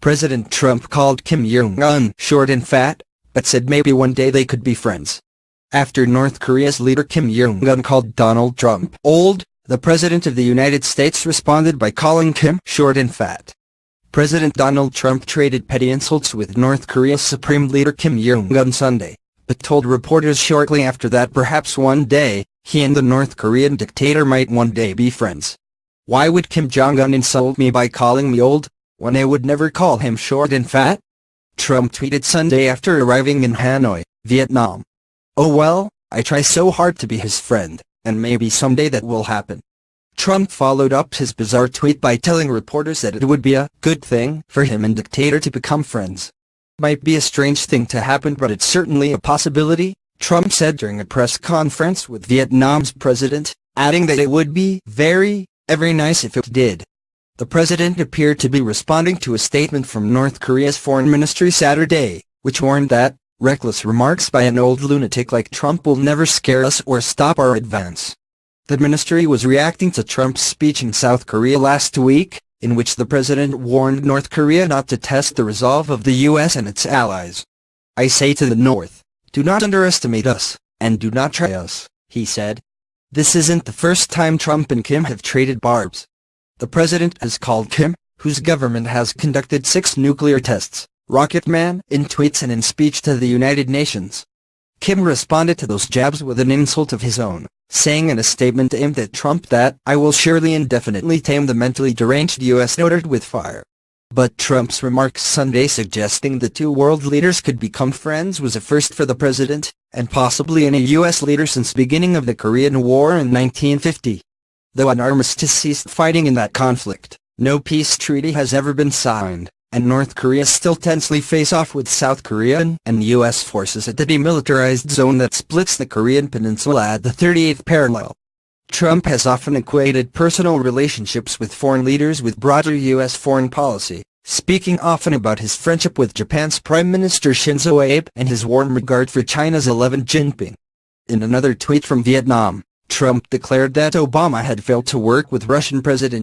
President Trump called Kim Jong-un short and fat, but said maybe one day they could be friends. After North Korea's leader Kim Jong-un called Donald Trump old, the President of the United States responded by calling Kim short and fat. President Donald Trump traded petty insults with North Korea's Supreme Leader Kim Jong-un Sunday, but told reporters shortly after that perhaps one day, he and the North Korean dictator might one day be friends. Why would Kim Jong-un insult me by calling me old, when I would never call him short and fat? Trump tweeted Sunday after arriving in Hanoi, Vietnam. Oh well, I try so hard to be his friend, and maybe someday that will happen. Trump followed up his bizarre tweet by telling reporters that it would be a good thing for him and dictator to become friends. Might be a strange thing to happen, but it's certainly a possibility, Trump said during a press conference with Vietnam's president, adding that it would be very nice if it did. The president appeared to be responding to a statement from North Korea's foreign ministry Saturday, which warned that reckless remarks by an old lunatic like Trump will never scare us or stop our advance. The ministry was reacting to Trump's speech in South Korea last week, in which the president warned North Korea not to test the resolve of the U.S. and its allies. I say to the North, do not underestimate us, and do not try us, he said. This isn't the first time Trump and Kim have traded barbs. The president has called Kim, whose government has conducted 6 nuclear tests, Rocket Man, in tweets and in speech to the United Nations. Kim responded to those jabs with an insult of his own, saying in a statement aimed at Trump that I will surely indefinitely tame the mentally deranged U.S. ordered with fire. But Trump's remarks Sunday suggesting the two world leaders could become friends was a first for the president, and possibly any U.S. leader since beginning of the Korean War in 1950. Though an armistice ceased fighting in that conflict, no peace treaty has ever been signed, and North Korea still tensely face off with South Korea and U.S. forces at the demilitarized zone that splits the Korean peninsula at the 38th parallel. Trump has often equated personal relationships with foreign leaders with broader U.S. foreign policy, speaking often about his friendship with Japan's Prime Minister Shinzo Abe and his warm regard for China's 11th Jinping. In another tweet from Vietnam, Trump declared that Obama had failed to work with Russian President